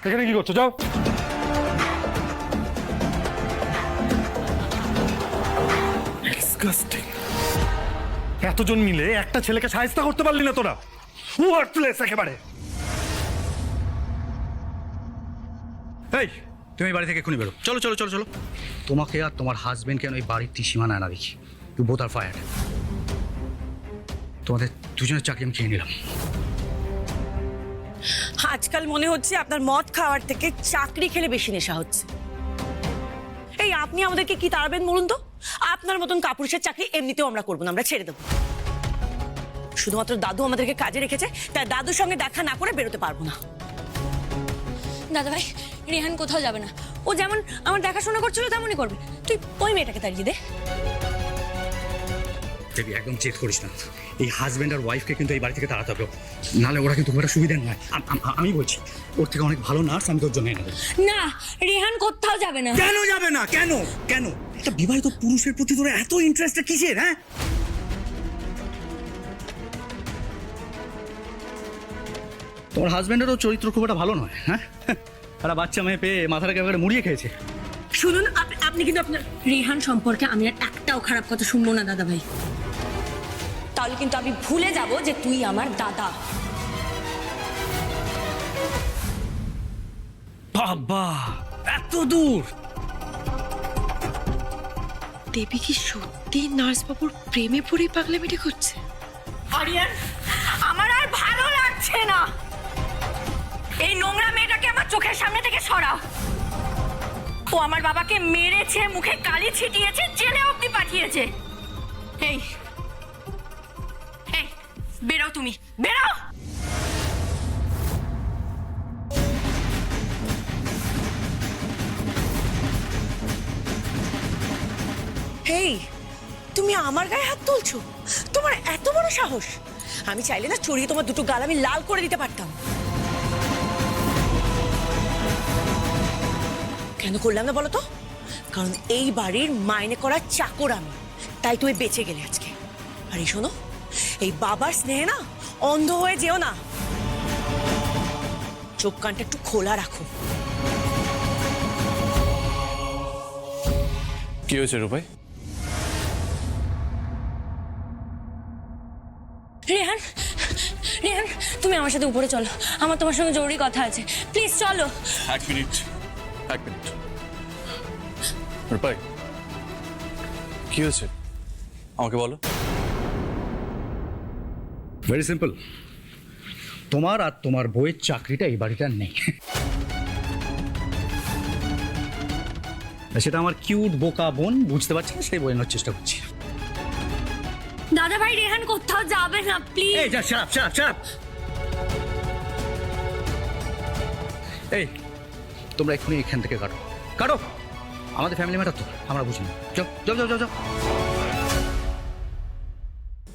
এখানে কি করছো? যাও। ডিসগাস্টিং। এতজন মিলে একটা ছেলেকে সাহায্য করতে পারলি না তোরা? ওয়ার্থলেস একেবারে। এই তুমি বাড়ি থেকে এক্ষুনি বেরো। চলো চলো চলো চলো। তোমাকে আর তোমার হাজবেন্ডকে ওই বাড়ির ত্রিসীমানা আনা দেখি। You both are fired. তোমাদের দুজনের চাকরি আমি খেয়ে নিলাম। আজকাল মনে হচ্ছে আপনার মদ খাওয়ার থেকে চাকরি খেলে বেশি নেশা হচ্ছে। এই আপনি আমাদেরকে কি তাড়াবেন বলুন তো? আপনার মতন কাপুরুষের চাকরি এমনিতেও আমরা করবো না, আমরা ছেড়ে দেবো। শুধুমাত্র দাদু আমাদেরকে কাজে রেখেছে, তাই দাদুর সঙ্গে দেখা না করে বেরোতে পারবো না। দাদা ভাই, রেহান কোথাও যাবে না। ও যেমন আমার দেখাশোনা করছিল তেমনই করবে। তুই ওই মেয়েটাকে তাড়িয়ে দে। দেবী একদম চেক করিস না। এই হাজবেন্ড আর ওয়াইফকে কিন্তু এই বাড়ি থেকে তাড়াতে হবে, নাহলে ওরা কিন্তু খুব একটা সুবিধা নয়। আমি বলছি ওর থেকে অনেক ভালো নার্স আমি তোর জন্য এনে দেবো। না, রেহান কোথাও যাবে না। কেন যাবে না? কেন কেন? একটা বিবাহিত পুরুষের প্রতি তোর এত ইন্টারেস্ট কিসের? হ্যাঁ, তোমার হাজবেন্ডেরও চরিত্র খুব একটা ভালো নয়। হ্যাঁ, একটা বাচ্চা মেয়ে পেয়ে মাথাটাকে একেবারে মুড়িয়ে খেয়েছে। শুনুন, আপনি কিন্তু আপনার রেহান সম্পর্কে আমি আর একটাও খারাপ কথা শুনবো না দাদা ভাই। তাহলে কিন্তু আমি ভুলে যাব যে তুই আমার দাদা। বাবা, এত দূর! দেবী কি সত্যি নার্সবাবুর প্রেমে পড়েই পাগলামিটা করছে? আরিয়ান, আমার আর ভালো লাগছে না। এই নোংরা মেয়েটাকে আমার চোখের সামনে থেকে সরাও। ও আমার বাবাকে মেরেছে, মুখে কালি ছিটিয়েছে, জেলে অবধি পাঠিয়েছে। এই এই বেরো, তুমি বেরো। এই তুমি আমার গায়ে হাত তুলছো? তোমার এত বড় সাহস! আমি চাইলে না চড়িয়ে তোমার দুটো গাল আমি লাল করে দিতে পারতাম। কেন করলাম না বলো তো? কারণ এই বাড়ির মাইনে করা চাকর আমি, তাই তুমি বেঁচে গেলে আজকে। আর এই শোনো, এই বাবার স্নেহে না অন্ধ হয়ে যেও না। চোখ কানটা একটু খোলা রাখো। কি হয়েছে রূপাই? রেহান, রেহান, তুমি আমার সাথে উপরে চলো। আমার তোমার সঙ্গে জরুরি কথা আছে। প্লিজ চলো। এক মিনিট। রূপাই, কি হয়েছে আমাকে বলো। ভেরি সিম্পল, তোমার আর তোমার বউয়ের চাকরিটা এই বাড়িতে আর নেই। সেটা আমার কিউট বোকা বোন বুঝতে পারছে না, সেই বোঝানোর চেষ্টা করছি। দাদা ভাই, রেহান কোথাও যাবে না, প্লিজ। এই যা, shut up, shut up, shut up. এই তোমরা এক্ষুনি এখান থেকে কাটো, কাটো। আমাদের ফ্যামিলি ম্যাটার তো, আমরা বুঝি না। যাও যাও যাও যাও যাও।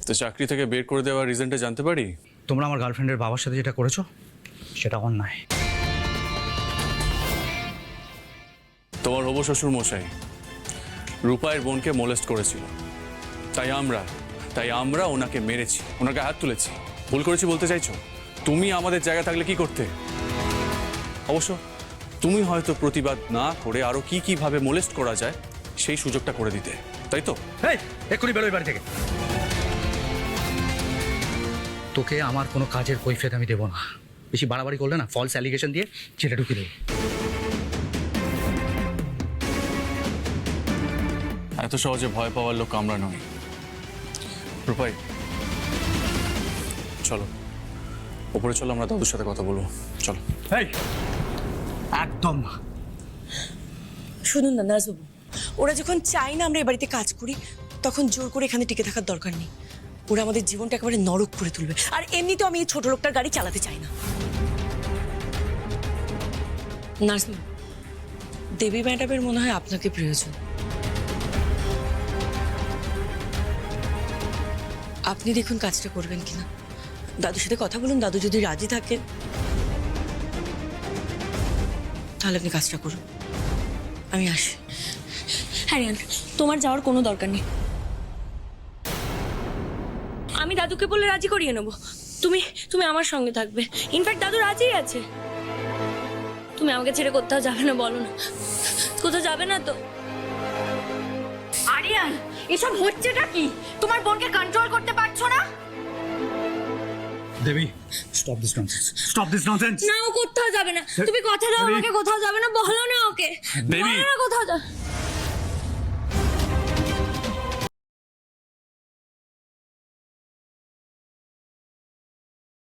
তো চাকরি থেকে বের করে দেওয়ার রিজনটা জানতে পারি? তোমরা আমার গার্লফ্রেন্ডের বাবার সাথে যেটা করেছো সেটা অন্যায়। তোমার হবু শ্বশুর মশাই রূপাইয়ের বোনকে মোলেস্ট করেছিল, তাই আমরা ওনাকে মেরেছি, ওনাকে হাত তুলেছি। ভুল করেছি বলতে চাইছো? তুমি আমাদের জায়গা থাকলে কি করতে? অবশ্য তুমি হয়তো প্রতিবাদ না করে আরো কিভাবে মোলেস্ট করা যায় সেই সুযোগটা করে দিতে, তাই তো? এই এক্ষুনি বেরোই বাড়ি থেকে। তোকে আমার কোনো কাজের কৈফিয়ত আমি দেবো না। বেশি বাড়াবাড়ি করলে না ফলস অ্যালিগেশন দিয়ে ছেলে ঢুকিয়ে দেবো। এত সহজে ভয় পাওয়ার লোক আমরা নই। রূপাই চলো উপরে চলো, আমরা দাদুর সাথে কথা বলবো। চলো। এই একদম না। শুনুন না নার্সবাবু, ওরা যখন চায় না আমরা এই বাড়িতে কাজ করি, তখন জোর করে এখানে টিকে থাকার দরকার নেই। ওরা আমাদের জীবনটা একেবারে নরক করে তুলবে। আর এমনিতেও আমি এই ছোট লোকটার গাড়ি চালাতে চাই না। নার্সবাবু, দেবী ম্যাডামের মনে হয় আপনাকে প্রয়োজন। আপনি দেখুন কাজটা করবেন কিনা। দাদুর সাথে কথা বলুন, দাদু যদি রাজি থাকেন তাহলে আপনি কাজটা করুন। আমি আসি। হ্যাঁ রেহান, তোমার যাওয়ার কোনো দরকার নেই। আমি দাদুকে বলে রাজি করিয়ে নেবো। তুমি আমার সঙ্গে থাকবে। ইনফ্যাক্ট দাদু রাজি আছে। তুমি আমাকে ছেড়ে কোথাও যাবে না, বলো না কোথাও যাবে না তো? আরিয়ান, এসব হচ্ছেটা কি? তোমার বোনকে কন্ট্রোল করতে পারছো না? Debi, stop this nonsense, stop this nonsense. না, ও কোথাও যাবে না। তুমি কথা দাও আমাকে, কোথাও যাবে না, বলো না ওকে, দেবী। বলো না কোথাও যাবে।